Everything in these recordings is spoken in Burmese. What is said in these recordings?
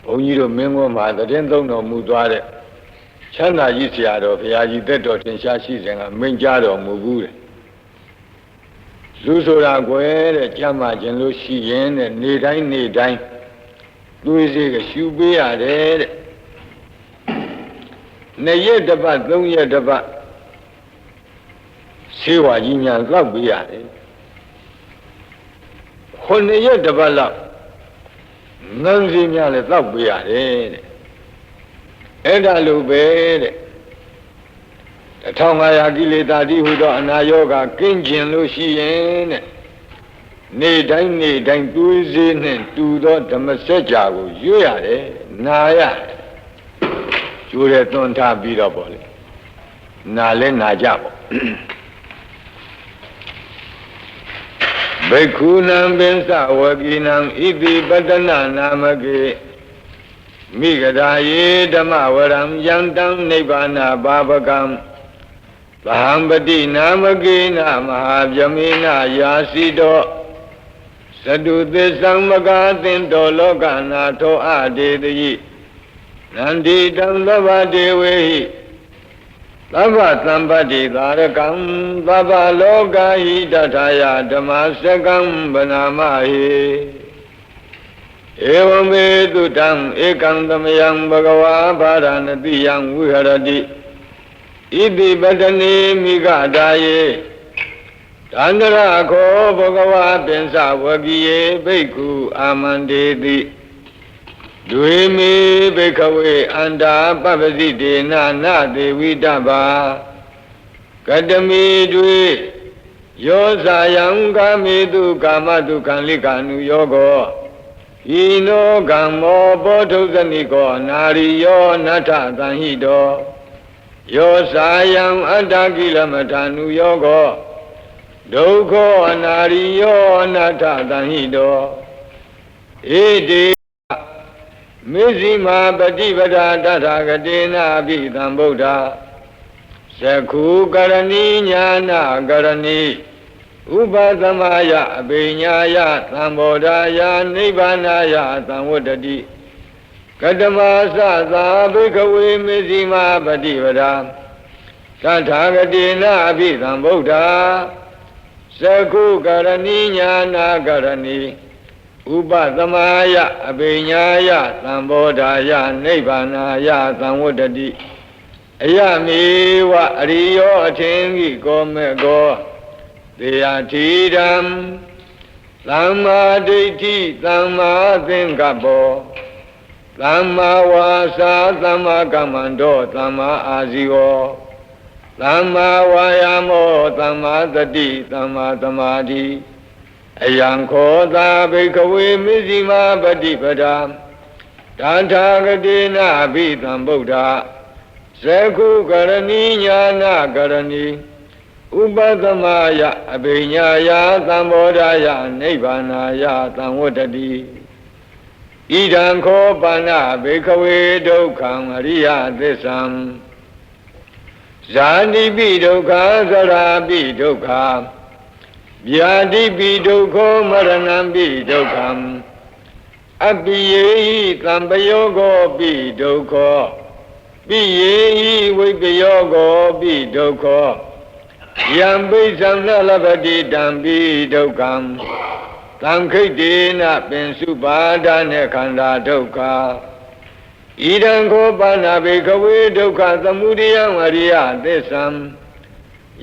ဘုန်းကြီးတို့မင်းကွန်းမှာသတင်းသုံးတော်မူသွားတဲ့ချမ်းသာကြီးဆရာတော်ဘုရားကြီးတက်တော်ထင်ရှားရှိစဉ်ကမိန့်ကြားတော်မူဘူးတဲ့လူဆိုတာကွယ်တဲ့ကြမ်းမှခြင်းလို့ရှိရင်တဲ့နေတိုင်းသွေးစေးကရှူပေးရတယ်တဲ့2 ရက်တစ်ပတ်3 ရက်တစ်ပတ်ဆေးဝါးကြီးများလောက်ပေးရတယ်9 ရက်တစ်ပတ်လောက်ငန်းစီများလည်းတောက်ပေးရတယ်တဲ့အဲ့ဒါလိုပဲတဲ့1500ကိလေသာတိဟုသောအနာယောဂကင်းကျင်လို့ရှိရင်တဲ့နေတိုင်းသွေးစေးနဲ့တူသောဓမ္မစကြာကိုရွတ်ရတယ်နာရတယ်ကျိုးတဲ့သွန်ထားပြီးတော့ပေါ့လေနာလဲနာကြပေါ့ဘိက္ခုနံပင်စဝကိနံဣတိပတ္တနာနာမကေမိဂဒာယေဓမ္မဝရံယံတံနိဗ္ဗာနာဘာဝကံဗဟံပတိနာမကေနမဟာဗြဟ္မေနယာစီတောသတုသစ္ဆံမကာသင်တောလောကနာထောအဒေတိနန္ဒီတံသဗ္ဗဒေဝေဟိသဗ္ဗသံပတ္တိသာရကံသဗ္ဗလောကဟိတထာယဓမ္မစကံဗနာမဟိဧဝမေတုတံဧကံသမယံဘဂဝါဘာရဏတိယံဝိဟရတိဣတိပတနေမိဂဒါယေတန္တရခောဘဂဝါပင်စဝကိယေဘိက္ခုအာမန္တေတိဒွေမေဘိခဝေအန္တာပပ္ပစိတေနာနာသေဝိတ္တဘာကတမေတွေယောဇာယံကာမေတုကာမတုခံလိကာနုယောကောဣနောကမ္မောဘောဓုဇနိကောနာရိယောနထသံဟိတောယောဇာယံအတ္တကိလမထာနုယောကောဒုက္ခောအနာရိယောနထသံဟိတောဣတိမေဇိမာပฏิပဒာတထာဂတေနာပိသံဗုဒ္ဓသက္ခုကရဏီညာနာကရဏီဥပသမယအဘိညာယသံဘောဓာယနိဗ္ဗာနာယသံဝတ္တတိကတမသသာဘိကဝေမေဇိမာပฏิပဒာတထာဂတေနာပိသံဗုဒ္ဓသက္ခုကရဏီညာနာကရဏီဥပသမယအဘိညာယသံဘောဓာယနိဗ္ဗာနာယသံဝတ္တတိအယမေဝအရိယောအထင်ကြီးကောမေကောတေယတိဓမ္မသမ္မာဒိဋ္ဌိသမ္မာသင်္ကပ္ပောသမ္မာဝါစာသမ္မာကမ္မန္တောသမ္မာအာဇီဝောသမ္မာဝါယာမောသမ္မာသတိသမ္မာသမာဓိအယံခောသာဘိကဝေမေဇိမာပฏิပဒာတထာဂတေနာဘိသံဗုဒ္ဓသက္ခုကရဏီညာနာကရဏီဥပသမယအဘိညာယသံဘောဓာယနိဗ္ဗာနာယသံဝတ္တတိဣဒံခောပါဏဘိကဝေဒုက္ခံအရိယသစ္ဆံဇာတိပိဒုက္ခသရာပိဒုက္ခဗျာတိပိဒုက္ခောမရဏံပိဒုက္ခံအပိယေဟိသံပယောဂောပိဒုက္ခောပိယေဟိဝိပယောဂောပိဒုက္ခောယံပိသံနလပတိတံပိဒုက္ခံသံခိတ္တေနပင်စုပါဒနေခန္ဓာဒုက္ခဣဒံခောပါဏဘေခဝေဒုက္ခသမုဒယံအရိယသစ္ဆံ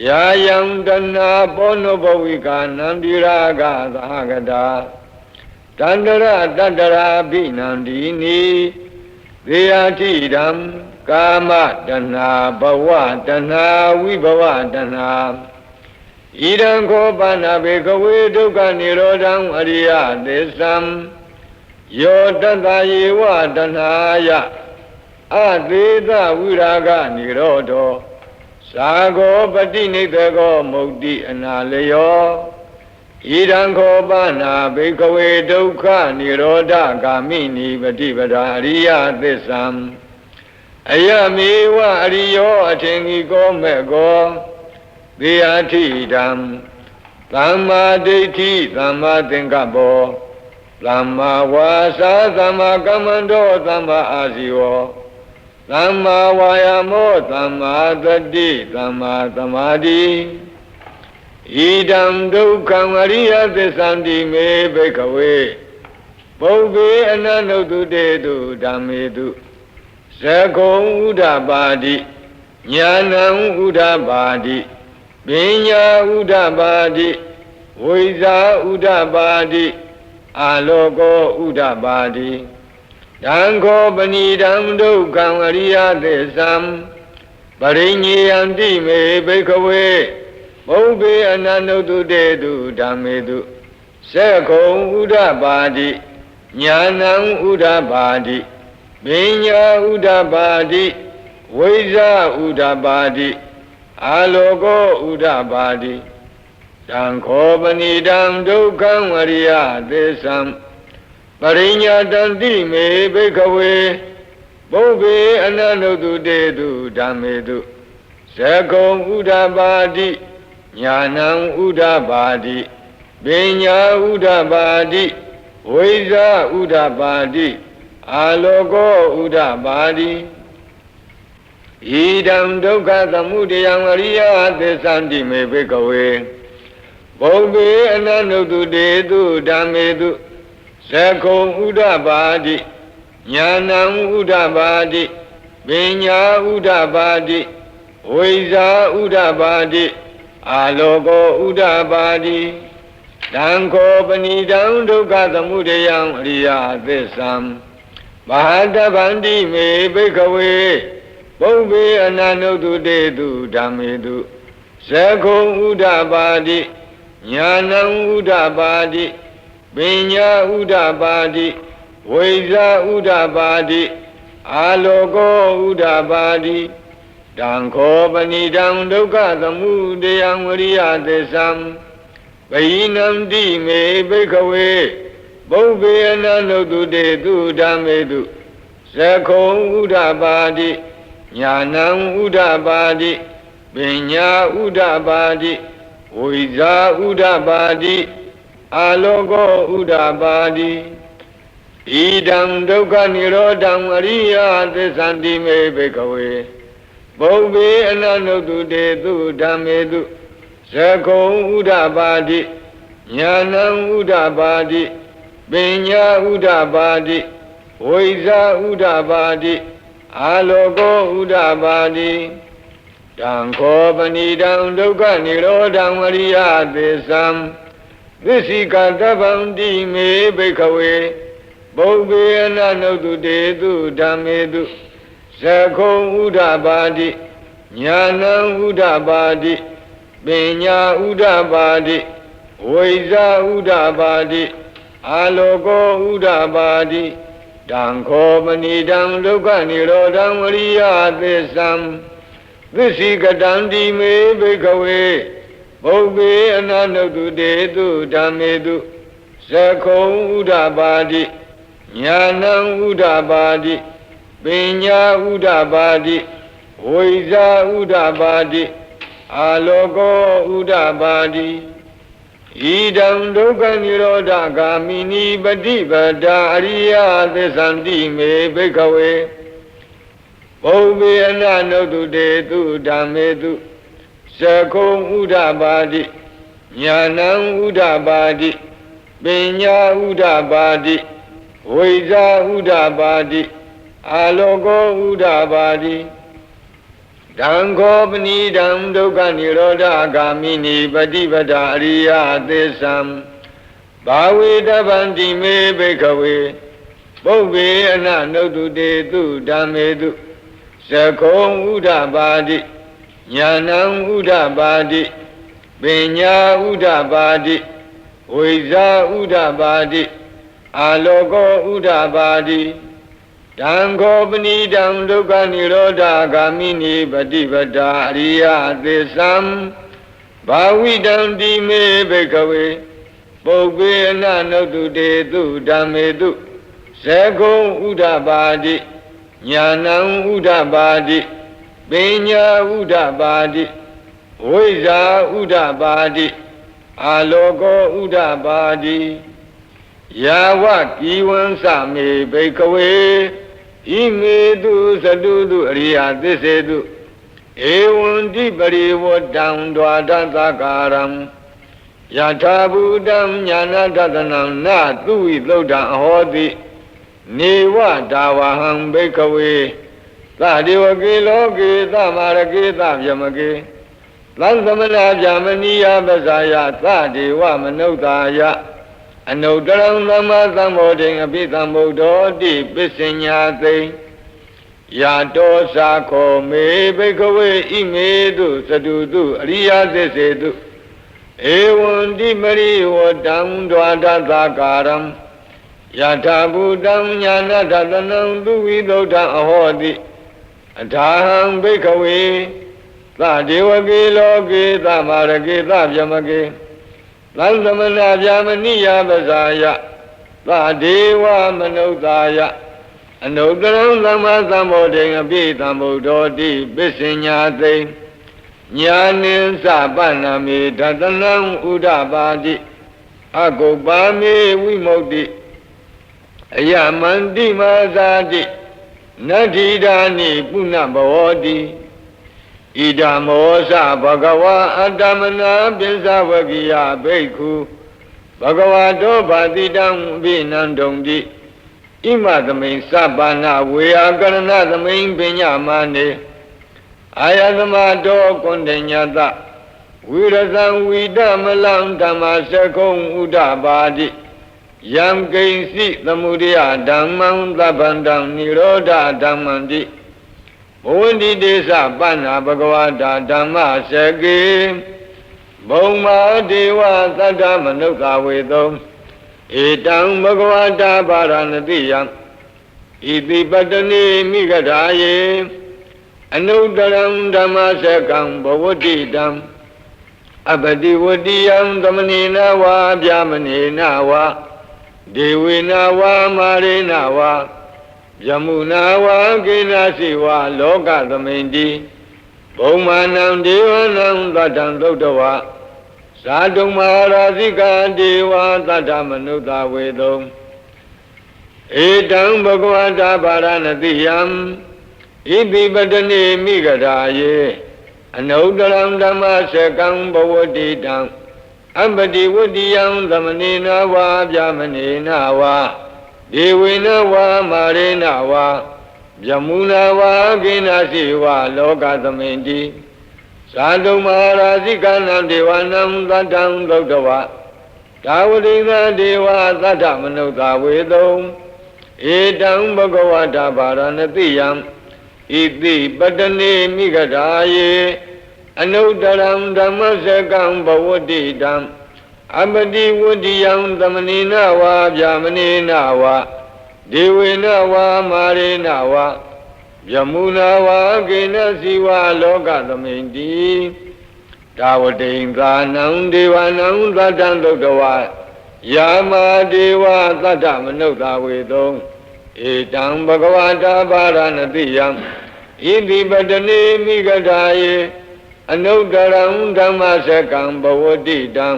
ယာယံတဏပောနုဘဝိကာနံတိရာဂသဟဂတာတန္တရတတ္တရာဘိနန္ဒီနိသေယတိဓမ္မကာမတဏဘဝတဏဝိဘဝတဏဣဒံခောပါဏဘေကဝေဒုက္ခនិရောဓံအရိယသစ္ဆံယောတတ္တယေဝတဏယအသေသဝိရာဂនិရောဓောသာဂောပတိနိသေကောမုတ်တိအနာလယောဣဒံခောပါဏဘေကဝေဒုက္ခនិရောဓဂာမိနိပฏิပဒာအရိယသစ္ဆံအယမေဝအရိယောအထင်ကြီးကောမေကောသေယထိဓမ္မသမ္မာဒိဋ္ဌိသမ္မာသင်္ကပ္ပော သမ္မာဝါစာသမ္မာကမ္မန္တောသမ္မာအာဇီဝသမ္မာဝါယာမောသမ္မာသတိသမ္မာသမာဓိဣဒံဒုက္ခံအရိယသစ္ဆန္တိမေဘိက္ခဝေပုဗ္ဗေအနန္တုတုတေတုဓမ္မေတုသကုံဥဒ္ဓပါတိညာဏံဥဒ္ဓပါတိပညာဥဒ္ဓပါတိဝိဇာဥဒ္ဓပါတိအာလောကောဥဒ္ဓပါတိဒံခောပဏိဒံဒုက္ခံအရိယသစ္ဆံပရိညေယံတိမေဘိက္ခဝေပုဗ္ဗေအနန္တုတုတေတုဓမ္မေတုသကုံဥဒ္ဓပါတိညာဏံဥဒ္ဓပါတိပညာဥဒ္ဓပါတိဝိဇာဥဒ္ဓပါတိအာလောကောဥဒ္ဓပါတိတံခောပဏိတံဒုက္ခံဝရိယသစ္ဆံပရိညာတံတိမေဘိက္ခဝေပုဗ္ဗေအနန္တုတုတေတုဓမ္မေတုသကုံဥဒ္ဓပါတိညာဏံဥဒ္ဓပါတိပညာဥဒ္ဓပါတိဝိဇာဥဒ္ဓပါတိအာလောကောဥဒ္ဓပါတိဣဒံဒုက္ခသမုဒယံအရိယသစ္ဆန္တိမေဘိက္ခဝေပုဗ္ဗေအနန္တုတုတေတုဓမ္မေတုသကုံဥဒ္ဓပါတိညာဏံဥဒ္ဓပါတိပညာဥဒ္ဓပါတိဝိဇာဥဒ္ဓပါတိအာလောကောဥဒ္ဓပါတိတံခောပဏိတံဒုက္ခသမုဒယံအရိယသစ္ဆံဘာတဗန္တိမေဘိက္ခဝေပုဗ္ဗေအနန္တုတုတေတုဓမ္မေတုသကုံဥဒ္ဓပါတိညာဏံဥဒ္ဓပါတိပညာဥဒ္ဓပါတိဝိဇာဥဒ္ဓပါတိအာလောကောဥဒ္ဓပါတိတံခောပဏိတံဒုက္ခသမုဒယံဝရိယသစ္ဆံပဟိနံတိမေဘိက္ခဝေပုဗ္ဗေအနန္တုတုတေတုဓမ္မေတုသကုံဥဒ္ဓပါတိညာဏံဥဒ္ဓပါတိပညာဥဒ္ဓပါတိဝိဇာဥဒ္ဓပါတိအာလောကောဥဒ္ဓပါတိဣဒံဒုက္ခនិရောဓံအရိယသစ္ဆန္တိမေဘိက္ခဝေပုဗ္ဗေအနန္တုတုတေတုဓမ္မေတုသကုံဥဒ္ဓပါတိညာဏံဥဒ္ဓပါတိပညာဥဒ္ဓပါတိဝိဇာဥဒ္ဓပါတိအာလောကောဥဒ္ဓပါတိတံခောပဏိတံဒုက္ခនិရောဓံအရိယသစ္ဆံသစ္စိကတဗန္တိမေဘိက္ခဝေပုဗ္ဗေအနန္တုတုတေတုဓမ္မေတုသကုံဥဒ္ဓပါတိညာဏံဥဒ္ဓပါတိပညာဥဒ္ဓပါတိဝိဇာဥဒ္ဓပါတိအာလောကောဥဒ္ဓပါတိတံခောပဏိတံဒုက္ခនិရောဓံအရိယသစ္ဆံသစ္စိကတံတိမေဘိက္ခဝေပုဗ္ဗေအနန္တုတုတေတုဓမ္မေတုသကုံဥဒ္ဓပါတိညာဏံဥဒ္ဓပါတိပညာဥဒ္ဓပါတိဝိဇာဥဒ္ဓပါတိအာလောကောဥဒ္ဓပါတိဣဒံဒုက္ခនិရောဓဂာမိနိပฏิပဒါအရိယသစ္ဆန္တိမေဘိက္ခဝေပုဗ္ဗေအနန္တုတုတေတုဓမ္မေတုသကုံဥဒ္ဓပါတိညာဏံဥဒ္ဓပါတိပညာဥဒ္ဓပါတိဝိဇာဥဒ္ဓပါတိအာလောကောဥဒ္ဓပါတိတံခောပဏိတံဒုက္ခនិရောဓဂာမိနိပฏิပဒါအရိယသစ္ဆံဘာဝေတဗန္တိမေဘိက္ခဝေပုဗ္ဗေအနန္တုတုတေတုဓမ္မေတုသကုံဥဒ္ဓပါတိညာဏံဥဒ္ဓပါတိပညာဥဒ္ဓပါတိဝိဇာဥဒ္ဓပါတိအာလောကောဥဒ္ဓပါတိတံခောပဏိတံဒုက္ခនិရောဓဂာမိနိပฏิပဒါအရိယသစ္ဆံဘာဝိတံတိမေဘိက္ခဝေပုဗ္ဗေအနန္တုတုတေတုဓမ္မေတုသကုံဥဒ္ဓပါတိညာဏံဥဒ္ဓပါတိပညာဥဒ္ဓပါတိဝိဇာဥဒ္ဓပါတိအာလောကောဥဒ္ဓပါတိဣ ယာဝကိဝံသမေဘိကဝေဣမေတုသတုတုအရိယသစ္စေတုဧဝံတိပရိဝတ္တံဒွါဒသကာရံယထာဘူတံညာနာတတနံနသုဝိသုဒ္ဓံအဟောတိနေဝဒါဝဟံဘိကဝေသဒေဝကေလောကေသမာရကေသဗျမကေသံသမဏဗျာမနိယပဇာယသဒေဝမနုဿာယအနုတ္တရံသမ္မာသမ္ဗောဓိအပိသမ္ဗုဒ္ဓောတိပစ္စညာသိယာတောသာခောမေဘိကဝေဣမေတုသတုတုအရိယသစ္စေတုဧဝံတိမရိဝတ္တံဒွါဒသကာရံယထာဘူတံညာနာတတနံသူဝိသုဒ္ဓံအဟောတိအထာဟံဘိကဝေသဒေဝကေလောကေသမာရကေသဗျမကေသံသမဏဗျာမနိယပဇာယသဒေဝမနုဿာယအနုတ္တရံသမ္မာသမ္ဗောဓိအပိသမ္ဗုဒ္ဓောတိပစ္စညာသိညာနိသပန္နမေဒတနံဥဒပါတိအကုပ္ပါမေဝိမု ක්ති အယမန္တိမာဇာတိနတ္ထိဒာနိပုဏ္ဏဘဝတိဣဒံမောသဘဂဝါအတ္တမနာပိစ္ဆဝကိယဘိက္ခုဘဂဝါတောဘာတိတံဘိနန္တုံတိဣမသမိန်သဗ္ဗနာဝေယကရဏသမိန်ပညာမာနေအာယသမတောကွန်တညတဝိရဇံဝိဒမလံဓမ္မစကုံဥဒပါတိယံကိဉ္စိသမုဒယဓမ္မံသဗ္ဗန္တံနိရောဓဓမ္မံတိဘဝန္တိတေသပန္နာဘဂဝတာဓမ္မစကေဘုံမာဒေဝသတ္တမနုဿဝေသောဧတံဘဂဝတာပါရဏတိယံဣတိပတ္တနေမိဂဓာယေအနုတ္တရံဓမ္မစကံဘဝတိတံအပတိဝတိယံသမဏေနဝါဗျာမနေနဝါဒေဝေနဝါမာရေနဝါယမုနာဝါကိနာစီဝါလောကသမိန်တိဘုံမာနံဒေဝနံသတ္တံသုတ္တဝါဇာတုံမဟာရာဇိကာဒေဝသတ္တမနုဿဝေတုံဧတံဘဂဝတာပါရဏတိယံဣတိပတ္တနေမိဂဓာယေအနုတ္တရံဓမ္မစကံဘဝတိတံအပတိဝတ္တိယံသမဏေနဝါဗျာမနေနဝါဒေဝေနဝါမာရေနဝါယမုနာဝါကိနာစီဝါလောကသမိန်တိဇာတုမဟာရာဇိကနံဒေဝနံသတ္တံသုတ္တဝါဒါဝတိသဒေဝသတ္တမနုဿဝေတုံဧတံဘဂဝတာပါရဏတိယံဣတိပတ္တနေမိဂဓာယေအနုတ္တရံဓမ္မစကံဘဝတိတံအပတိဝတ္တိယံသမဏေနဝါဗျာမနေနဝါဒေဝေနဝါမာရေနဝါယမုနာဝါကိနစီဝါလောကသမိန်တိဒါဝတိံသာနံဒေဝနံသတ္တံသုတ္တဝါယာမာဒေဝသတ္တမနုဿဝေတုံဧတံဘဂဝတာပါရဏတိယံဣတိပတ္တနေမိဂဓာယေအနုတ္တရံဓမ္မစကံဘဝတိတံ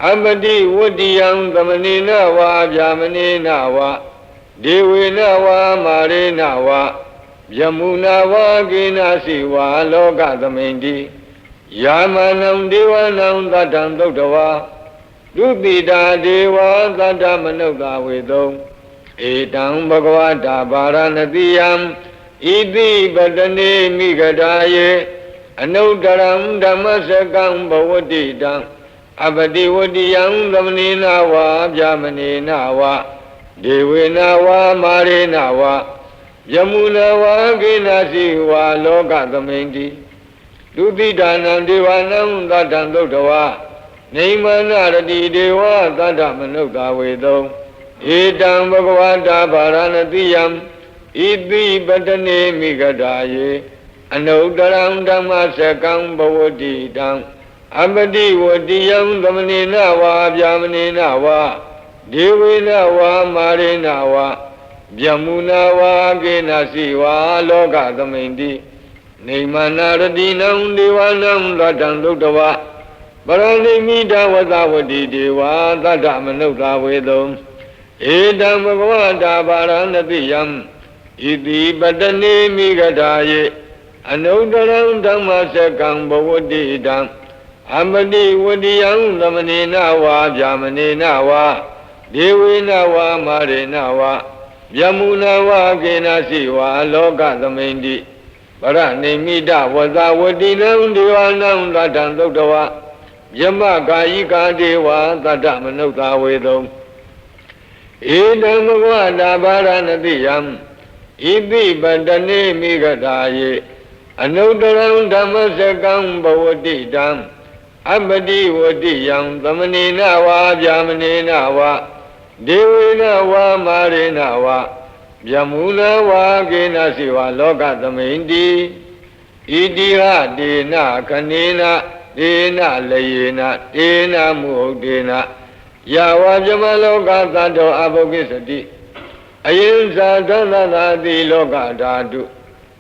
အပတိဝတ္တိယံသမဏေနဝါဗျာမနေနဝါဒေဝေနဝါမာရေနဝါယမုနာဝါကိနာစီဝါလောကသမိန်တိယာမနံဒေဝနံသတ္တံသုတ္တဝါဒုတိတာဒေဝသတ္တမနုဿဝေတုံဧတံဘဂဝတာပါရဏတိယံဣတိပတ္တနေမိဂဓာယေအနုတ္တရံဓမ္မစကံဘဝတိတံအပတိဝတ္တိယံသမဏေနဝါဗျာမနေနဝါဒေဝေနဝါမာရေနဝါယမုနာဝါကိနာစီဝါလောကသမိန်တိဒုတိတာနံဒေဝနံသတ္တံသုတ္တဝါနေမနာရတိဒေဝသတ္တမနုဿဝေတုံဧတံဘဂဝတာပါရဏတိယံဣတိပတ္တနေမိဂဓာယေအနုတ္တရံဓမ္မစကံဘဝတိတံအပတိဝတ္တိယံသမဏေနဝါဗျာမနေနဝါဒေဝေနဝါမာရေနဝါယမုနာဝါကိနာစီဝါလောကသမိန်တိနေမနာရတိနံဒေဝနံသတ္တံသုတ္တဝါပရဏိမိတဝသဝတိဒေဝသတ္တမနုဿဝေတုံ Edam Bhagavata Varanatiyam Iti Patane Migadaye Anudaram Dhammasekam Bhavadidam Amadi Vadiyam Dhamanena Va Vyamanena Va Devena Va Marena Va Vyamuna Va Kenasi Va Loka Dhamindi Paranimita Vada Vadinam Divanam Radhan Dogdava Yama Kayika Deva Tata Manukta Vedam Edam Bhagavata Varanatiyam Iti Patane Migadaye Anudaram Dhammasekam Bhavadidam Abadi Vadiyam Dhamanena Va Vyamanena Va Devena Va Marena Va Vyamuna Va Kenasi Va Loka Dhamindi Idiha Dena Kanena Dena Layena Dena Muhdena Yava Vyamaloka Tato Abhokisati Ayinsa Dhanadati Loka Dhatu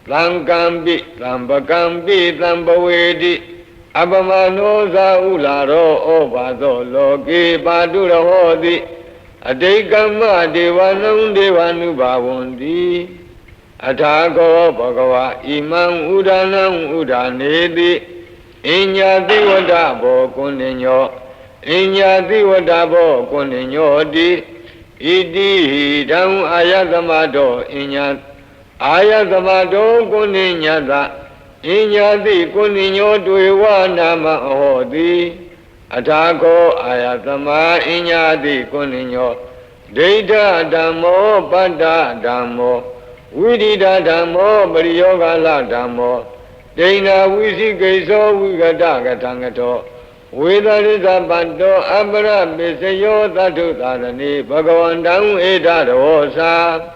Thankampi Thampakampi Thampavedi Abhamano Saularo Obado Loke Padurahodi Adekama Devanam Devanubhavanti Athako Bhagava Imam Udanam Udanedi Inyati Vadabo Kuninyo Inyati Vadabo Kuninyo Di Idi Hidam Ayatamado Inyat Ayatamado Kuninyata Inyati Kuninyo Dwewa Nama Hodi Athako Ayatama Inyati Kuninyo Deita Dhammo Pada Dhammo Vidita Dhammo Pariyogala Dhammo Dena Visikeso Vigata Gatangato Vedarisa Panto Abra Bisayo Tatu Tarani Bhagavandam Eda Rosa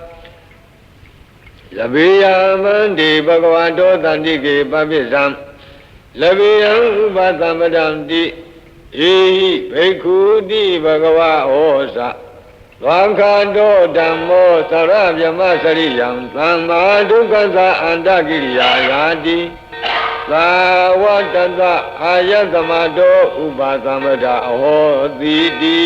Labiya Mandi Bhagavato Tandike Papisam Labiyam Upasamadam Di Ehi Bhekudi Bhagava Osa Vakado Dhammo Sarabhyama Sariyam Thamma Dukkasa Andagiriya Yadi Savatata Ayatamado Upasamada Ahodidi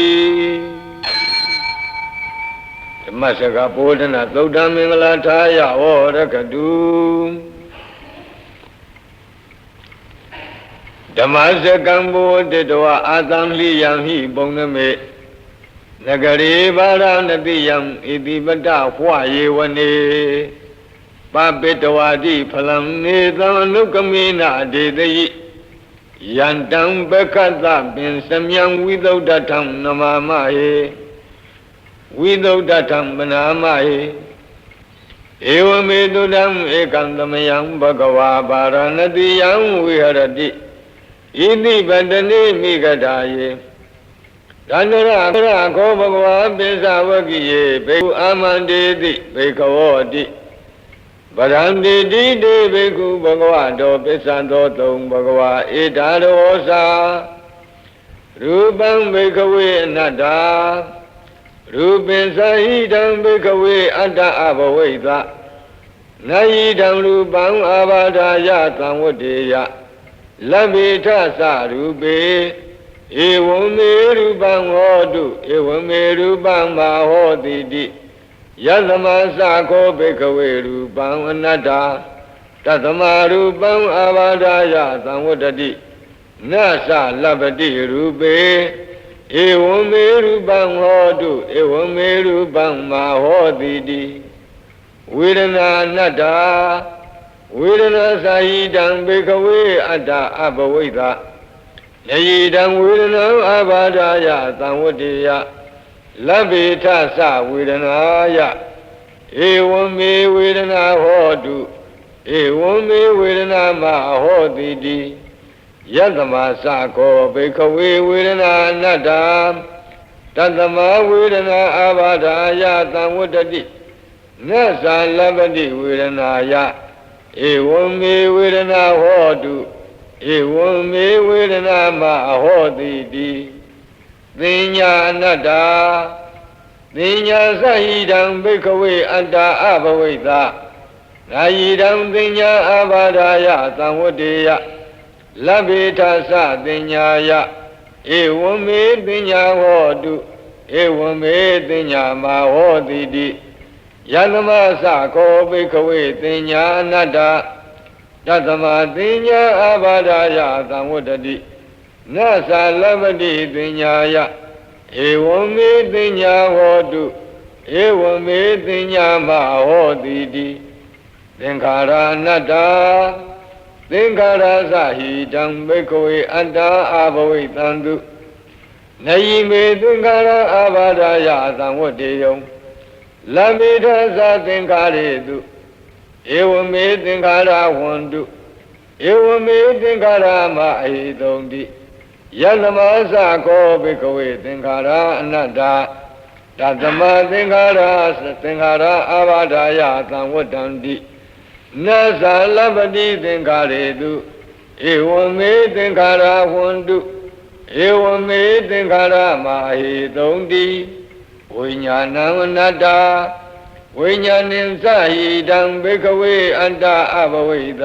Masaka Bodhana Dhammamingala Thaya Orakadu Dhammasekam Bodhidva Atamliyam Hi Bonname Nagare Varanatiyam Iti Bata Hwayevane Papitavadi Phalam Nidhanukamena Dedayi Yantam Bekata Bin Samyam Vidaudatam Namamahe Vidaudatam Banamahe Evamedudam Ekandamayam Bhagava Varanatiyam Viharati Iti Patane Migadaye Dandara Ko Bhagava Besavakiye Beku Amandedi Bekavodi Badandi Di Beku Bhagavato Pesanto Tung Bhagava Itarosa Rupam Bekave Nada Rupin Sahidam Bekave Atta Abhaveda Nayidam Rupam Abadaya Tamvadeya Labita Sarupe Evame Rupam Hodu Evame Rupam Mahodidi Yadama Sako Bekave Rupam Anada Tatama Rupam Avadaya Samudadi Nasa Labadi Rupe Evame Rupam Hodu Evame Rupam Mahodidi Vedana Nada Vedana Sahidam Bekave Atta Abhaveda Nayidam Vedana Avadaya Samudaya Labita Sa Vedanaya Evame Vedana Hodu Evame Vedana Mahodidi Yadama Sako Bekave Vedana Nada Tatama Vedana Avadaya Tamudadi Nasa Labadi Vedanaya Evame Vedana Hodu Evame Vedana Mahodidi Dinya Nada Dinya Sahidam Bekave Atta Abhaveda Nayidam Dinya Avadaya Tamvadeya Labita Sa Dinyaya Evame Dinya Hodu ဧဝံမေတင်ညာမဟောတိတိယသမသကောဘိခဝေတင်ညာအနတ္တတသမတင်ညာအဘာဒာယသံဝတ္တတိနသလပတိတင်ညာယဧဝံမေတင်ညာဟောတုဧဝံမေတင်ညာမဟောတိတိသင်္ခါရအနတ္တသင်္ခါရသဟိတံဘိခဝေအတ္တအဘဝိတံတုနယိမေသင်္ခါရအဘာဒာယသံဝတ္တေယံလမေထသသင်္ခါရေတုဧဝမေသင်္ခါရဝန္တုဧဝမေသင်္ခါရမအဟိတုံတိယလမသကောဘိကဝေသင်္ခါရအနတ္တတသမသင်္ခါရအာဘာဒာယသံဝတ္တံတိနသလပတိသင်္ခါရေတုဧဝမေသင်္ခါရဝန္တုဧဝမေသင်္ခါရမအဟိတုံတိဝိညာဏံအနတ္တဝိညာဏင်သဟိတံဘိကဝေအတ္တအဘဝိတ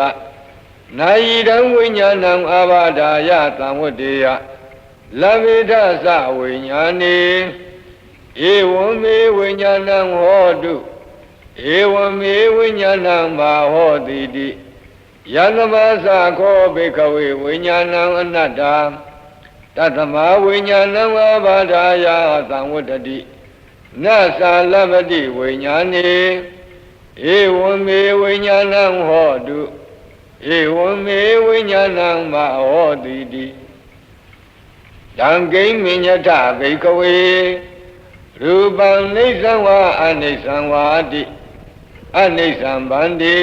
နာယိတံဝိညာဏံအာဘာဒာယသံဝတ္တေယလဗေဒသဝိညာဏေဧဝံမေဝိညာဏံဟောတုဧဝံမေဝိညာဏံမာဟောတိတိယသမသခောဘိကဝေဝိညာဏံအနတ္တတသမဝိညာဏံအာဘာဒာယသံဝတ္တတိနသလပတိဝိညာဏေဧဝံမေဝိညာဏံဟောတုဧဝံမေဝိညာဏံမဟောတိတိတံကိဉ္မိညထဘိကဝေရူပံနိစ္စံဝါအနိစ္စံဝါတိအနိစ္စံဗန္တိ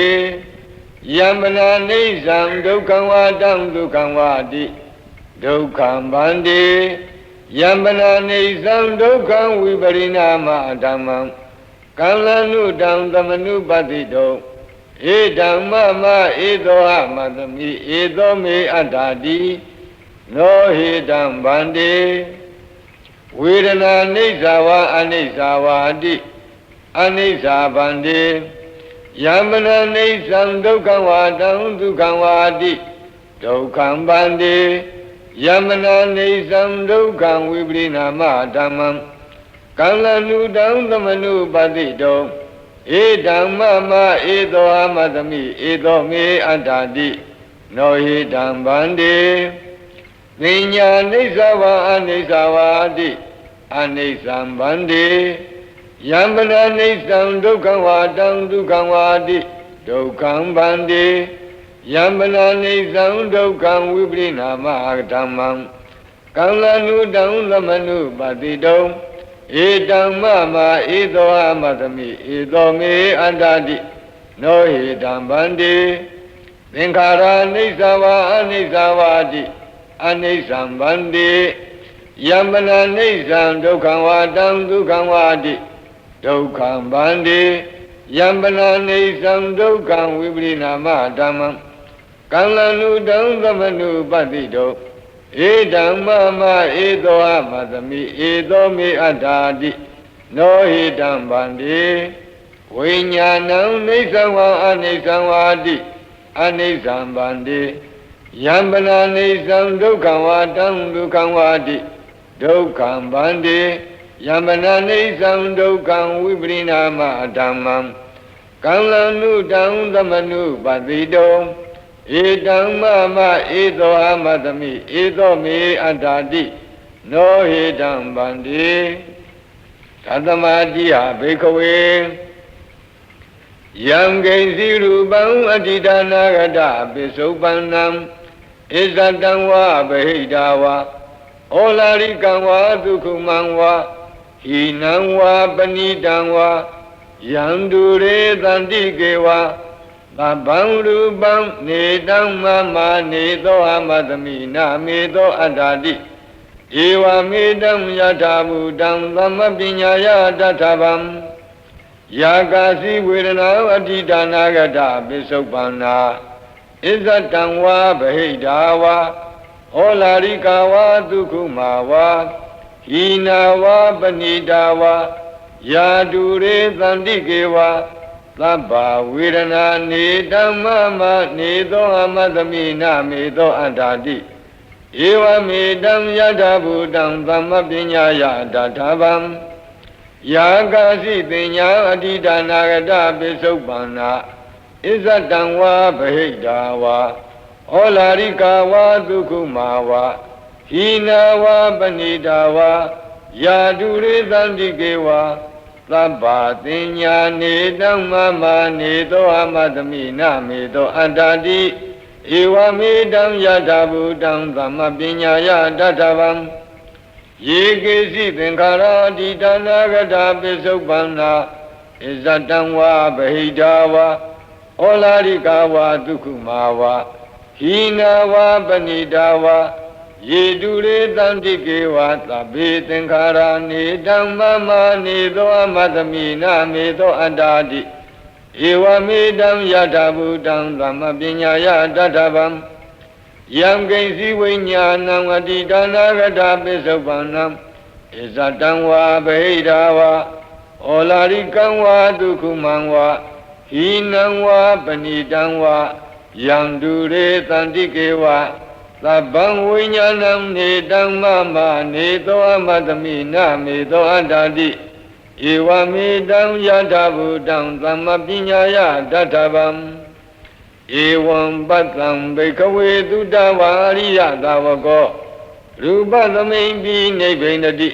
ယမနာနိစ္စံဒုက္ခံဝါတံဒုက္ခံဝါတိဒုက္ခံဗန္တိယမနာနိစ္စံဒုက္ခံဝိပရိနာမဓမ္မံကံလနုတံသမနုပတိတောဧဓမ္မမဧသောဟမသမိဧသောမေအတ္တာတိနောဟိတံဗန္တိဝေဒနာနိစ္စဝါအနိစ္စဝါတိအနိစ္စဗန္တိယမနာနိစ္စံဒုက္ခံဝါတံဒုက္ခံဝါတိဒုက္ခံဗန္တိယမနာနိစ္စံဒုက္ခံဝိပရိနာမဓမ္မံကံလနုတံသမနုပတိတောဧဓမ္မမဧသောအမသမိဧသောမေအတ္တာတိနောဟိတံဗန္တိပညာနိစ္စဝါအနိစ္စဝါတိအနိစ္စံဗန္တိယမနာနိစ္စံဒုက္ခံဝါတံဒုက္ခံဝါတိဒုက္ခံဗန္တိယမနာနိစ္စံဒုက္ခံဝိပရိနာမဓမ္မံကံလနုတံသမနုပတိတောဧတံမမဧသောအမသမိဧသောမေအတ္တတိနောဟိတံဗန္တိသင်္ခါရနိစ္စဝါအနိစ္စဝါတိအနိစ္စံဗန္တိယမနာနိစ္စံဒုက္ခံဝါတံဒုက္ခံဝါတိဒုက္ခံဗန္တိယမနာနိစ္စံဒုက္ခံဝိပရိနာမဓမ္မံကံလနုတံသမနုပတိတောဧဓမ္မမဧသောအမသမိဧသောမေအတ္တာတိနောဟိတံဗန္တိဝိညာဏံနိစ္စဝါအနိစ္စဝါတိအနိစ္စံဗန္တိယမနာနိစ္စံဒုက္ခံဝါတံဒုက္ခံဝါတိဒုက္ခံဗန္တိယမနာနိစ္စံဒုက္ခံဝိပရိနာမဓမ္မံကံလနုတံသမနုပတိတောဧတံမမဧသောအမသမိဧသောမေအတ္တာတိနောဟိတံဗန္တိသတ္တမတိဟဘိကဝေယံဂိဉ္စီရူပံအတ္တိဒါနာဂတပိစုပန္နံဣဇတံဝါဗဟိတာဝါဩလာရိကံဝါဒုက္ခမံဝါဟိနံဝါပဏိတံဝါယံဒုရေတန္တိကေဝါသဗ္ဗံရူပံနေတံမမနေသောအမသမိနာမေသောအတ္တာတိဧဝမေတံယထာဘူတံသမပညာယတထဗံယာကာစီဝေဒနာအတ္တိဒါနာဂတပိစုပန္နာဣဇတံဝါဗဟိတာဝါဩလာရိကာဝါဒုက္ခမာဝါဟိနာဝါပဏိတာဝါယာတုရေသန္တိကေဝါသဗ္ဗဝေဒနာနေဓမ္မမနေသောအမသမိနာမေသောအတ္တာတိဧ ဧဝမေတံယထာဘူတံသမ္မပညာယတထာဗံယာကာစီပညာအဋ္ဌိဒါနာဂတပိစုပ္ပန္နာဣဇတံဝါဗဟိတာဝါဩလာရိကာဝါဒုက္ခမာဝါဟိနာဝါပဏိတာဝါယာတုရေသန္တိကေဝါသဗ္ဗတင်ညာနေတံမမနေသောအမတမိနမေသောအတ္တတိဧဝမေတံယထာဘူတံသမ္မပညာယတထဗံယေကေစီသင်္ခါရတိတနာဂတပိစုပ္ပန္နာဣဇတံဝါဗဟိတာဝါဩလာရိကာဝါဒုက္ခမာဝါဟိနာဝါပဏိတာဝါယေတုရေတန္တိကေဝါသဗ္ဗေသင်္ခါရနေဓမ္မမနေသောအမတမိနမေသောအတ္တတိဧဝမေတံယထာဘူတံသမ္မပညာယတထဗံယံကိဉ္စီဝိညာဏံအတ္တိဒါနာဂတပိစုပ္ပန္နံဣဇတံဝါဗဟိတာဝါဩလာရိကံဝါဒုက္ခမံဝါဟိနံဝါပဏိတံဝါယံတုရေတန္တိကေဝါသဗ္ဗံဝိညာဏံနေတံမမနေသောအမတမိနမေသောအတ္တတိဧဝမေတံယထာဘူတံသမ္မပညာယတထဗံဧဝံပတ္တံဘိကဝေသုတဝါရိယသာဝကောရူပသမိန်ပိနိဗ္ဗိနတိ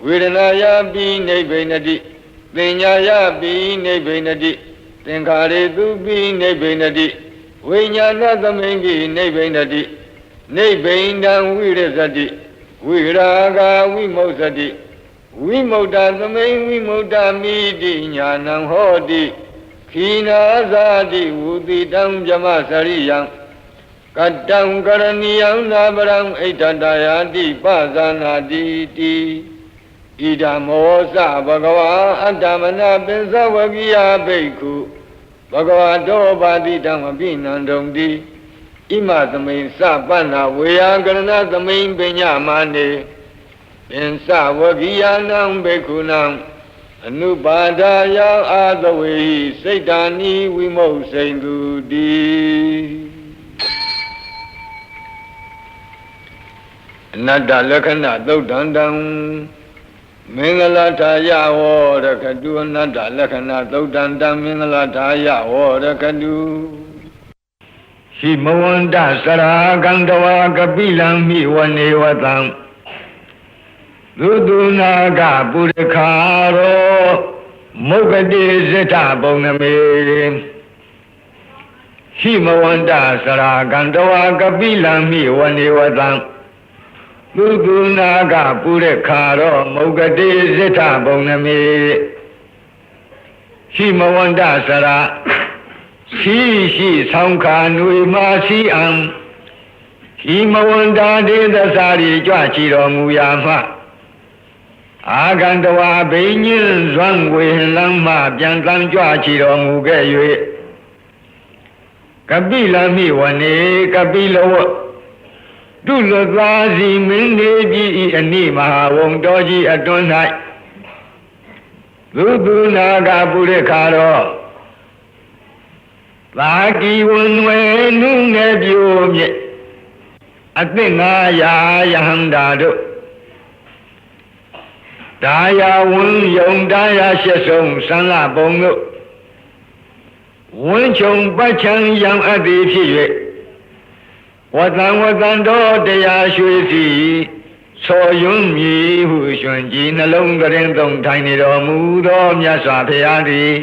ဝေဒနာယပိနိဗ္ဗိနတိပညာယပိနိဗ္ဗိနတိသင်္ခါရေသူပိနိဗ္ဗိနတိဝိညာဏသမိန်ပိနိဗ္ဗိနတိနိဗ္ဗိန္ဒံဝိရဇတိဝိရာဂဝိမုစ္စတိဝိမု tta သမိန်ဝိမု tta မိတိညာဏံဟောတိခိနာဇာတိဝုတိတံဗြဟ္မစရိယံကတံကရဏီယံနာပရံဣဋ္ဌတယာတိပဇာနာတိတိဣဒံမောစဘဂဝါအတ္တမနာပိစဝကိယဘိက္ခုဘဂဝါတောပါတိတံအပိနန္တုံတိဣမသမိန်စပန္နာဝေယကရဏသမိန်ပညာမာနေပင်စဝကိယနံဘိက္ခုနံအနုပါဒာယအာသဝေဟိစိတ်တာနိဝိမုတ်စိန်သူတိအနတ္တလက္ခဏာသုတ်တန္တံမင်္ဂလာထာယဝရကတုအနတ္တလက္ခဏာသုတ်တန္တံမင်္ဂလာထာယဝရကတုဟိမဝန္တစရာကံတဝါကပိလံမိဝနေဝတံသုတုနာကပုရခါရောမုဂတိဇိထပုံနမေဟိမဝန္တစရာကံတဝါကပိလံမိဝနေဝတံသုတုနာကပုရခါရောမုဂတိဇိထပုံနမေဟိမဝန္တစရာရှိဆောင်းခါနွေမာစီအံဟိမဝန္တာဒေသစာရီကြွချီတော်မူရာမှအာဂန္တဝါဘိညင်းဇွမ်းဝေလမ်းမှပြန်တမ်းကြွချီတော်မူခဲ့၍ကပိလမိဝနေကပိလဝတုလသာစီမင်းနေကြီးဤအနိမဟာဝုံတော်ကြီးအတွန်း၌သုတုနာကပုရိခါတော်သာကီဝန်ဝဲနုငယ်ပြိုမြစ်အသင့်900ယဟန္တာတို့ဒါယာဝန်းယုံဒါယာရှစ်ဆုံးသံဃဘုံတို့ဝန်းချုံပတ်ချံယံအပ်သည်ဖြစ်၍ဝတံတော်တရားရွှေစီဆော်ယွန်းမြည်ဟုရွှင်ကြည်နှလုံးကရင်သုံးထိုင်နေတော်မူသောမြတ်စွာဘုရားသည်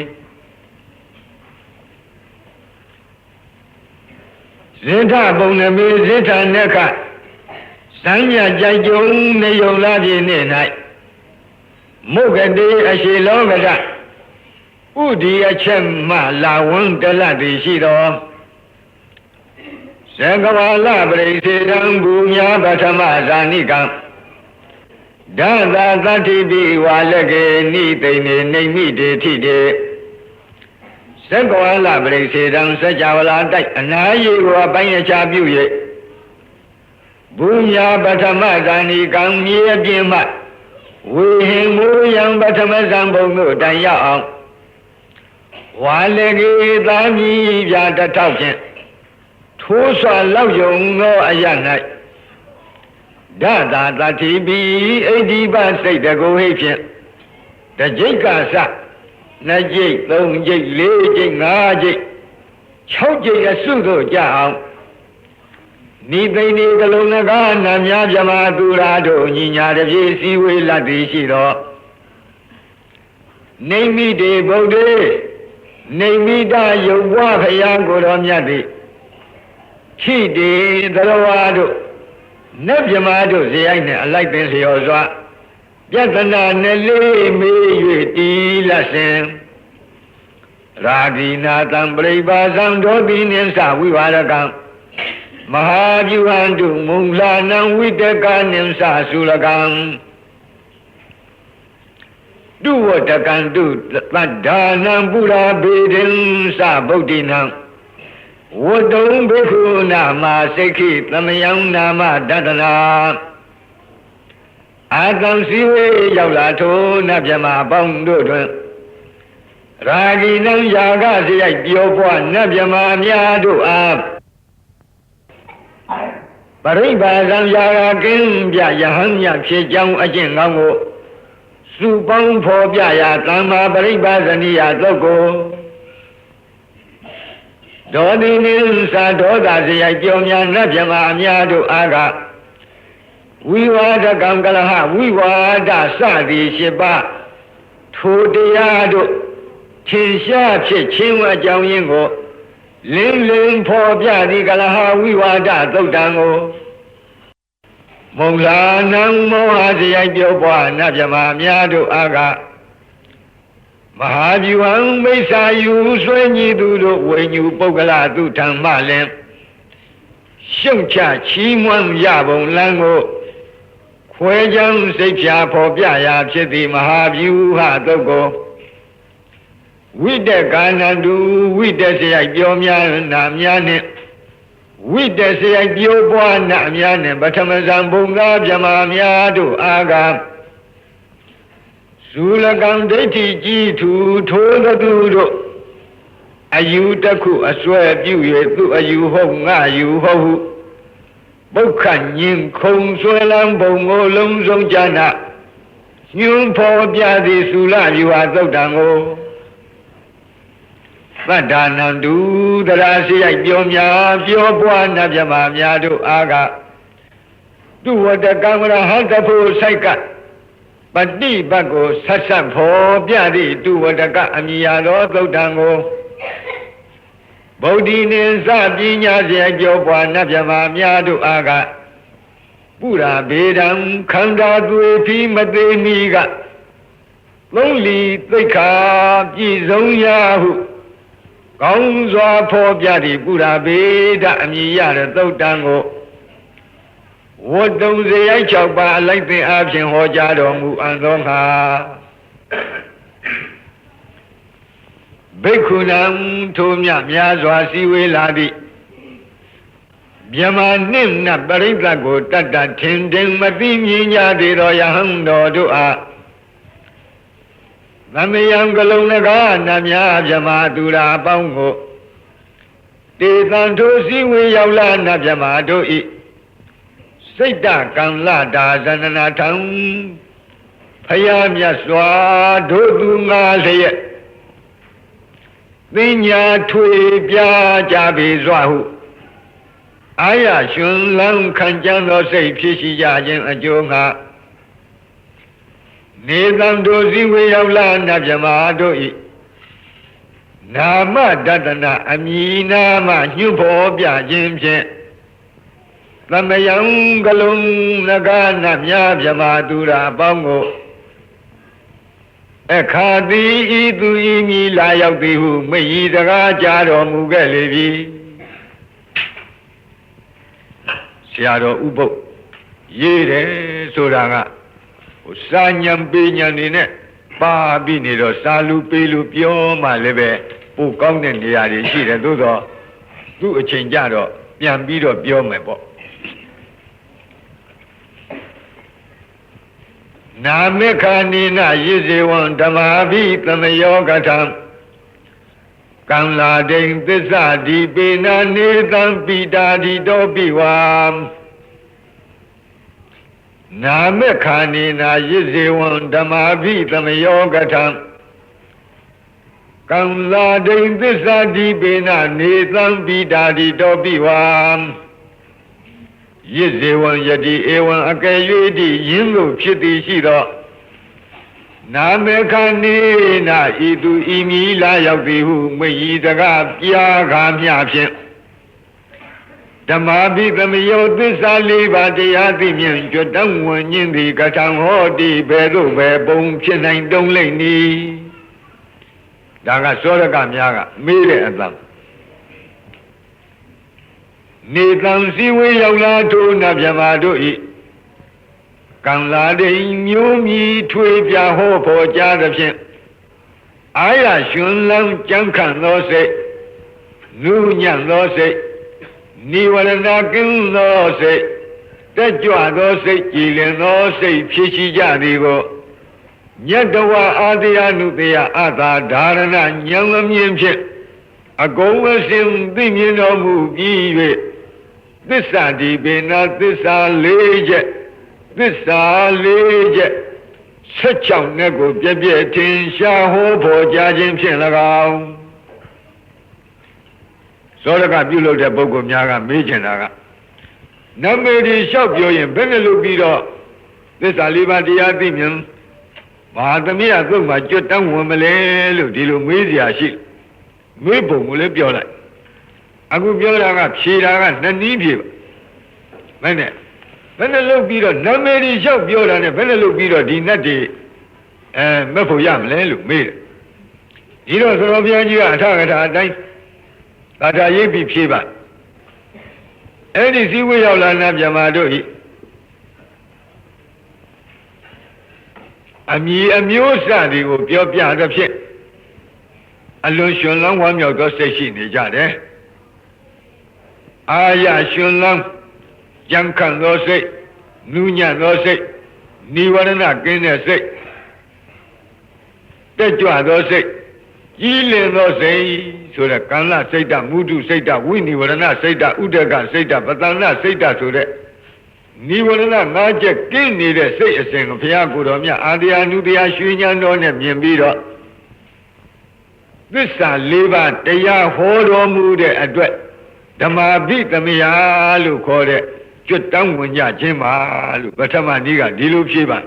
ဇိထပုံနမေဇိထနက္ခစံမြကြိုက်ကြုံနေယုံလာပြည့်နေ၌မုဂတိအရှိလောကဥဒီအချက်မှလာဝန်းတလတ်သည်ရှိတော်သကဝါလပရိစေတံဘူညာပထမဇာနိကံဒသသတ္တိပိဝါလကေနိသိနေနေမိတေထိတေသကဝါလပရိစေတံစัจ java လာတိုက်အနာယေကိုအပိုင်းအခြားပြု၍ဘူညာပထမဇာနိကံမြေအပြင်မှဝေဟင်မူယံပထမဇံဘုံတို့တိုင်ရောက်အောင်ဝါလကေသာမီပြတထောက်ဖြင့်ထိုးစွာလောက်ယုံသောအရ၌ ဒတာတတိပိအိဋ္ဌိပစိတ်တကုဟိဖြင့်တကြိတ်ကစနှစ်ကြိတ်သုံးကြိတ်လေးကြိတ်ငါးကြိတ်6ကြိတ်အစုသို့ကြအောင်နိသိဏီကလုံးငကားနာများမြမသူရာတို့ညီညာတပြေစည်းဝေးလက်သည်ရှိသောနေမိတေဗုဒ္ဓေနေမိတယုတ်ဘွားဖရာကိုတော်မြတ်သည်ခိတေသရဝါတို့နတ်မြမတို့ဇေယိုက်နှင့်အလိုက်ပင်လျော်စွာပြဿနာနဲ့လေးမေး၍တီလစဉ်ရာဂိနာတံပရိပါဇံဒောတိနိသဝိဝါရကံမဟာဗျူဟံတုမုံလာနံဝိတကနိသသုလကံတုဝတကံတုသတ္ဒါနံပုရာဘေဒင်သဗုဒ္ဓိနံဝတ္တုံဘိက္ခုနာမစိက္ခိသမယံနာမတတနာအာတံစီဝေရောက်လာထိုနတ်မြမပေါင်းတို့တွင်ရာဂိနံယာဂစရိုက်ပြောပွားနတ်မြမများတို့အားပရိပါဇံယာဂကင်းပြယဟန်မြဖြစ်ကြောင်းအကျင့်ကောင်းကိုစုပေါင်းဖော်ပြရာသမ္မာပရိပါဇနိယသုတ်ကိုဒေါတိနိသဒေါသစရိုက်ပြောများနတ်မြမအများတို့အားကဝိဝါဒကံကလဟဝိဝါဒစသည်8ပါးထိုတရားတို့ထင်ရှားဖြစ်ခြင်းအကြောင်းရင်းကိုလင်းလင်းဖော်ပြသည့်ကလဟဝိဝါဒသုတ်တံကိုမုံလာနံမောဟစရိုက်ပြောပွားနတ်မြမများတို့အားကမဟာဗျူဟံမိစ္ဆာယူဆွေးညီသူတို့ဝိညူပုဂ္ဂလသူထံမှလင်ရှုံချချီးမွမ်းရပုံလမ်းကိုခွဲချမ်းစိတ်ဖြာဖော်ပြရာဖြစ်သည့်မဟာဗျူဟသုတ်ကိုဝိတကာနန္တုဝိတစရိုက်ပြောများနာများနှင့်ဝိတစရိုက်ပြောပွားနာများနှင့်ပထမဇံဘုံကားမြမများတို့အားကဇူလကံဒိဋ္ဌိကြီးထူထိုးသူတို့အယူတစ်ခုအစွဲပြု၍သူအယူဟုတ်ငါယူဟုတ်ဟုပုခ္ခညင်ခုံဆွဲလန်းဘုံကိုလုံးစုံကြနာညွန်းဖော်ပြသည်သုလယူဟာသုတ်တံကိုသတ္တာနံတုတရာစီရိုက်ပြောများပြောပွားနတ်မြမများတို့အားကသူဝတ္တကံရဟတဖို့စိုက်ကပฏิပတ်ကိုဆက်ဆက်ဖော်ပြသည့်သူဝတ္တကအမိယာသောသုတ်တံကိုဗုဒ္ဓိနိသပညာစေပြောပွားနတ်မြမများတို့အားကပုရာဘေဒံခန္ဓာသွေဖီမသေးမီကသုံးလီသိက္ခာပြည့်စုံရာဟုကောင်းစွာဖော်ပြသည့်ပုရာဘေဒအမည်ရတဲ့သုတ်တံကိုဝတ္တုံစရိုက်6ပါးအလိုက်သင်အားဖြင့်ဟောကြားတော်မူအံသောအခါဘိက္ခုနံထိုမြများစွာစည်းဝေးလာသည့်မြမနှင့်နတ်ပရိသတ်ကိုတတ်တထင်ထင်မသိမြင်ကြသေးသောယဟန်တော်တို့အားသမယံကလုံးငကားနတ်များမြမသူရာအပေါင်းကိုတေတံထိုစည်းဝေးရောက်လာနတ်မြမတို့ဤစိတ်တကံလတာဇန္နနာထံဖယားမြတ်စွာတို့သူငါလျက်ပညာထွေပြကြပေစွာဟုအာရရှင်လန်းခံကြသောစိတ်ဖြစ်ရှိကြခြင်းအကျိုးငါနေသံတို့စည်းဝေးရောက်လာနတ်မြမတို့ဤနာမတတနာအမည်နာမညွှန်ဖော်ပြခြင်းဖြင့်သမယံကလုံးနဂနတ်များမြမသူရာအပေါင်းကိုအခါတိဤသူဤမီလာရောက်သည်ဟုမိဤတကားကြားတော်မူခဲ့လေပြီဆရာတော်ဥပုပ်ရေးတယ်ဆိုတာကစာညံပေးညံနေနဲ့ပါပြီးနေတော့စာလူပေးလူပြောမှလည်းပဲပိုကောင်းတဲ့နေရာတွေရှိတယ်သို့တော့သူ့အချိန်ကြတော့ပြန်ပြီးတော့ပြောမယ်ပေါ့နာမေခာနိနယေဇေဝံဓမ္မာဘိသမယောကထံကံလာဒိန်သစ္စာဒီပေနာနေတံပိတာဒီတောပိဝါ နာမေခာနေနာရစ်စေဝံဓမ္မာဘိသမယောကထံကံလာဒိန်သစ္စာတိပေနနေသံပိတာတိတောပိဝံရစ်စေဝံယတိဧဝံအကယ်၍တိယင်းသို့ဖြစ်သည်ရှိသောနာမေခာနေနာဤသူဤမီလာရောက်သည်ဟုမိဤတကားပြာခါမျှဖြင့်ဓမ္မာဘိသမယောသစ္စာ၄ပါးတရားသိမြင်ကြွတံဝင်ញင်းသည်ကထံဟောတိဘယ်သို့ပဲပုံဖြစ်နိုင်တုံးလိမ့်နီဒါကစောရကများကမေးတဲ့အတန်နေတံစည်းဝေးရောက်လာထိုးနတ်မြမာတို့ဤကံလာဒိန်မျိုးမြည်ထွေပြဟောဖို့ကြားသဖြင့်အာရရှင်လန်းကြံခံသောစိတ်နုညံ့သောစိတ်နိဝရဏကင်းသောစိတ်တက်ကြွသောစိတ်ကြည်လင်သောစိတ်ဖြစ်ရှိကြသည်ကိုညတဝအာတိယနုတယအသာဓာရဏဉာဏ်မြင်ဖြင့်အကုန်အစင်သိမြင်တော်မူပြီး၍သစ္စာဒီပေနာသစ္စာ၄ချက်သစ္စာ၄ချက်16နဲ့ကိုပြည့်ပြည့်ထင်ရှားဟောဖို့ကြားခြင်းဖြင့်၎င်းသောရကပြုလုပ်တဲ့ပုဂ္ဂိုလ်များကမေးချင်တာကနမေဒီလျှောက်ပြောရင်ဘယ်နဲ့လုပ်ပြီးတော့သစ္စာ၄ပါးတရားသိမြင်ဘာသမီးကသုတ်မှာကြွတန်းဝင်မလဲလို့ဒီလိုမေးစရာရှိမေးပုံကိုလည်းပြောလိုက်အခုပြောတာကဖြေတာကနှစ်နည်းဖြေပါမင်းနဲ့ဘယ်နဲ့လုပ်ပြီးတော့နမေဒီလျှောက်ပြောတာနဲ့ဘယ်နဲ့လုပ်ပြီးတော့ဒီနတ်တွေမက်ဖို့ရမလဲလို့မေးတယ်ဒီတော့သရောဘုရားကြီးကအထကထာအတိုင်းသာထာရိပ်ပြီးဖြေပါအဲ့ဒီစည်းဝေးရောက်လာနတ်မြမာတို့ဤအမည်အမျိုးအစားတွေကိုပြောပြသဖြင့်အလွန်ရှင်လန်းဝမ်းမြောက်သောစိတ်ရှိနေကြတယ်အာရရှင်လန်းကြံခံသောစိတ်နူးညံ့သောစိတ်နိဝရဏကင်းတဲ့စိတ်တက်ကြွသောစိတ်ကြီးလင်သောစိတ်ဆိုတဲ့ကံလစိတ်တမုဒုစိတ်တဝိနိဝရဏစိတ်တဥဒကစိတ်တပတန္နစိတ်တဆိုတဲ့နိဝရဏ၅ချက်ကင်းနေတဲ့စိတ်အစဉ်ကိုဘုရားကိုယ်တော်မြတ်အာတရားနုတရားရွှေဉာဏ်တော်နဲ့မြင်ပြီးတော့သစ္စာ၄ပါးတရားဟောတော်မူတဲ့အတွက်ဓမ္မာဘိသမယလို့ခေါ်တဲ့ကျွတ်တောင်းဝင်ကြခြင်းပါလို့ပထမနည်းကဒီလိုဖြေပါ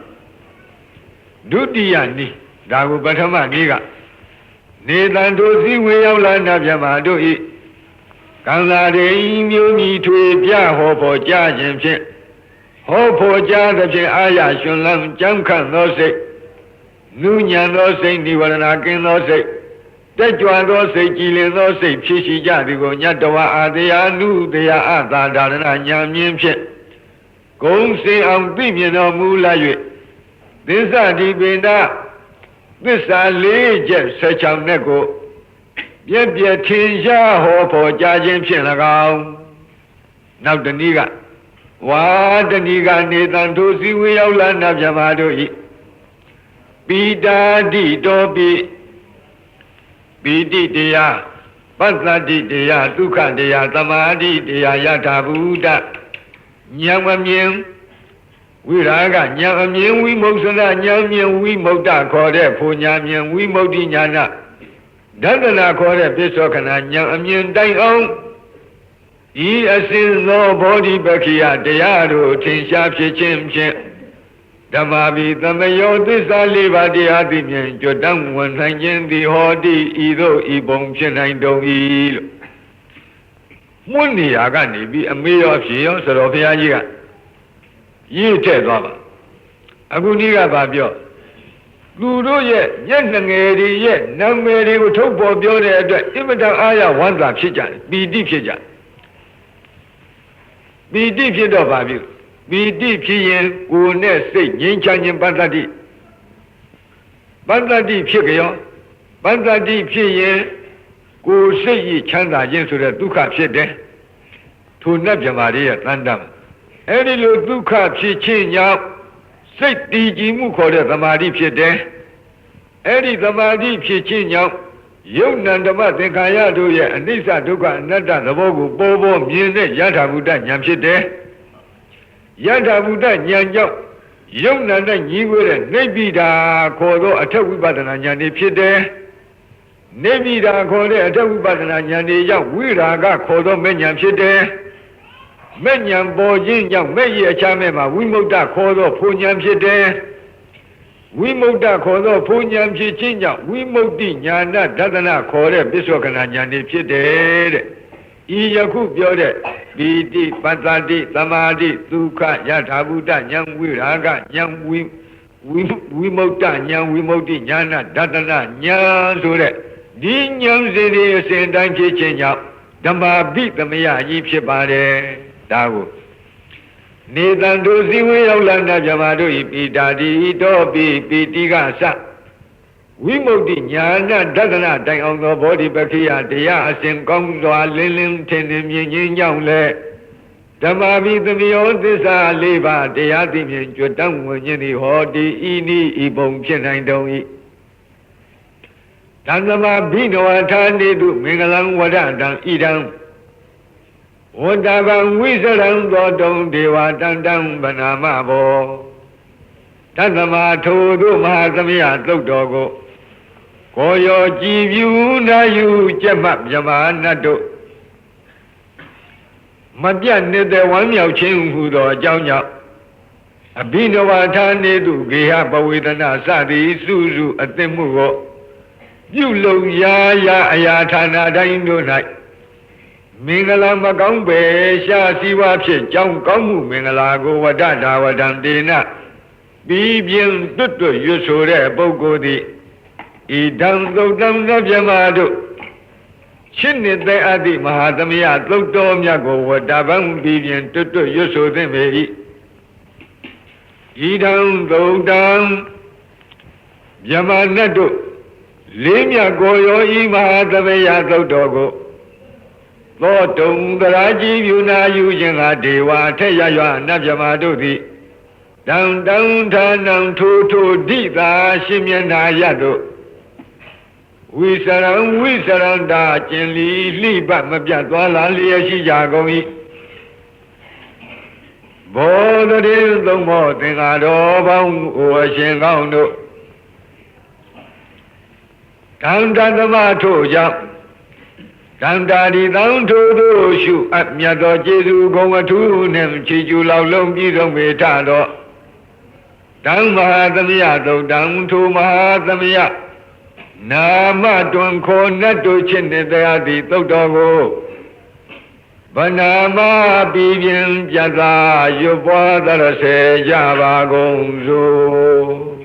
ဒုတိယနည်းဒါကိုပထမနည်းကနေတံတို့စည်းဝေရောက်လာနတ်မြမာတို့ဤကံသာရိမျိုးမြည်ထွေပြဟောဖို့ကြားခြင်းဖြင့်ဟောဖို့ကြားသဖြင့်အာရရှင်လန်းကြံခန့်သောစိတ်နုညံသောစိတ်နိဝရဏကင်းသောစိတ်တက်ကြွသောစိတ်ကြည်လင်သောစိတ်ဖြစ်ရှိကြသည်ကိုညတဝအာတရားနုတရားအသာဒါရဏညာမြင်ဖြင့်ဂုံစင်အောင်သိမြင်တော်မူလာ၍သစ္စာဒီပေနာသစ္စာ၄ချက်16နဲ့ကိုပြည့်ပြည့်ထင်ရှားဟောဖို့ကြားခြင်းဖြင့်၎င်းနောက်တနည်းကဝါတနည်းကနေတံထိုစည်းဝေးရောက်လာနတ်မြမာတို့ဤပိတာတိတောပိတိတရားပတ္တတိတရားဒုက္ခတရားသမာဓိတရားယထာဘူတဉာဏ်မမြင်ဝိရာဂဉာဏ်အမြင်ဝိမုဿနာဉာဏ်မြင်ဝိမု ක්ත ခေါ်တဲ့ဖူညာမြင်ဝိမု ක්ති ဉာဏဒသနာခေါ်တဲ့ပိဿောခဏဉာဏ်အမြင်တိုင်အောင်ဤအစဉ်သောဘောဓိပက္ခိယတရားတို့ထင်ရှားဖြစ်ခြင်းဖြင့်ဓမ္မာဘိသမယောသစ္စာ၄ပါးတရားသိမြင်ကြွတန်းဝင်နိုင်ခြင်းသည်ဟောတိဤသို့ဤပုံဖြစ်နိုင်တုံ၏လို့မွန်းနေရာကနေပြီးအမေရောဖြေရောဆိုတော့ဘုရားကြီးကရေးထည့်သွားပါအခုနည်းကဘာပြောသူတို့ရဲ့မျက်နှငယ်တွေရဲ့နာမည်တွေကိုထုတ်ပေါ်ပြောတဲ့အတွက်အင်မတန်အားရဝမ်းသာဖြစ်ကြတယ်ပီတိဖြစ်ကြတယ်ပီတိဖြစ်တော့ဘာပြုပီတိဖြစ်ရင်ကိုယ်နဲ့စိတ်ငြိမ်းချမ်းခြင်းပတ္တတိဖြစ်ကြရောပတ္တတိဖြစ်ရင်ကိုယ်စိတ်ဤချမ်းသာခြင်းဆိုတဲ့ဒုက္ခဖြစ်တယ်ထိုနတ်မြမာတွေရဲ့တန်တမ်းအဲ့ဒီလိုဒုက္ခဖြစ်ခြင်းကြောင့်စိတ်တည်ကြည်မှုခေါ်တဲ့သမာဓိဖြစ်တယ်အဲ့ဒီသမာဓိဖြစ်ခြင်းကြောင့်ယုတ်နံဓမ္မသင်္ခါရတို့ရဲ့အနိစ္စဒုက္ခအနတ္တသဘောကိုပေါ်ပေါ်မြင်တဲ့ယထာဘုဒ္ဓဉာဏ်ဖြစ်တယ်ယထာဘုဒ္ဓဉာဏ်ကြောင့် ယုံနာနဲ့ညီဝဲတဲ့နိဗ္ဗိဒာခေါ်သောအထက်ဝိပဿနာဉာဏ်တွေဖြစ်တယ်နိဗ္ဗိဒာခေါ်တဲ့အထက်ဝိပဿနာဉာဏ်တွေကြောင့်ဝိရာဂခေါ်သောမဲ့ဉာဏ်ဖြစ်တယ်မဲ့ဉာဏ်ပေါ်ခြင်းကြောင့်မဲ့ရဲ့အခြားမဲ့မှာဝိမု ക്ത ခေါ်သောဖူဉာဏ်ဖြစ်တယ်ဝိမု ക്ത ခေါ်သောဖူဉာဏ်ဖြစ်ခြင်းကြောင့်ဝိမု ക്തി ဉာဏဒသနာခေါ်တဲ့ပစ္စောကနာဉာဏ်တွေဖြစ်တယ်တဲ့ဤယခုပြောတဲ့ပီတိပတ္တိသမာဓိဒုက္ခယထာဘုဒ္ဓဉာဏ်ဝိရာဂဉာဏ်ဝိမု ക്ത ဉာဏ်ဝိမု ക്തി ဉာဏဒသနာဉာဏ်ဆိုတဲ့ဒီဉာဏ်စေတွေအစဉ်တိုင်းဖြစ်ခြင်းကြောင့်ဓမ္မာပိသမယကြီးဖြစ်ပါတယ်ဒါကိုနေတံတို့ဇီဝေရောက်လာတဲ့ဗြဟ္မာတို့ဤပိတာတိတောပိပိတိကသဝိမု ക്തി ဉာဏဒသနာတိုင်အောင်သောဘောဓိပက္ခိယတရားအစဉ်ကောင်းစွာလင်းလင်းထင်ထင်မြင်ခြင်းကြောင့်လေဓမ္မာပိသမယောသစ္စာ၄ပါးတရားသိမြင်ကြွတန်းဝင်ခြင်းသည်ဟောဒီဤနိဤပုံဖြစ်နိုင်တုံ၏တံသမဘိနဝထာနေတုမင်္ဂလံဝဒတံဣဒံဝတ္တဗံဝိစရံသောတုံဒေဝတန္တံဗနာမဘောတသမထိုတို့မဟာသမယသုတ်တော်ကိုကိုရောကြည်ပြူနာယူကျက်မှမြမနတ်တို့မပြတ်နေတဲ့ဝမ်းမြောက်ခြင်းဟူသောအကြောင်းကြောင့်အဘိနဝထာနေတုဂေဟပဝေဒနာစသည်စုစုအသစ်မှုကိုပြုလုံရာရာအရာဌာနတိုင်းတို့၌မင်္ဂလာမကောင်းပဲရှားစည်းဝါဖြစ်ကြောင်းကောင်းမှုမင်္ဂလာကိုဝဒတာဝဒံတေနပြီးပြင်းတွတ်တွတ်ရွတ်ဆိုတဲ့ပုဂ္ဂိုလ်သည်ဤတံသုတ်တံမြမတို့ရှင်းနေတဲ့အသည့်မဟာသမယသုတ်တော်မြတ်ကိုဝတ္တဗံပြီးပြင်းတွတ်တွတ်ရွတ်ဆိုသင့်ပေ၏ဤတံသုတ်တံမြမနတ်တို့လေးမြတ်ကိုရောဤမဟာသမယသုတ်တော်ကိုသောတုံသရာကြီးပြုနာယူခြင်းကဒေဝထက်ရရွနတ်မြမတို့သည်တံတံဌာနံထိုထိုဒိသာရှင်မျက်နာရတို့ဝိစရံတာကျင်လီလှိပတ်မပြတ်သွားလာလျက်ရှိကြကုန်၏ဘောဓတိသုံးမောသင်္ဃာတော်ပေါင်းအိုအရှင်ကောင်းတို့တံတသမထို့ကြောင့်တံတာဒီတံထို့တို့ရှုအပ်မြတ်သောကျေးဇူးဂုဏ်အထူးနှင့်ချီးကျူးလောက်လုံးပြည့်စုံပေထသောတံမဟာသမယသုတ်တံထိုမဟာသမယနာမတွင်ခေါ်နတ်တို့ချစ်နေတရားသည်သုတ်တော်ကိုဗနာမပြီးပြင်းပြတ်သာရွတ်ပွားသရစေကြပါကုန်စို့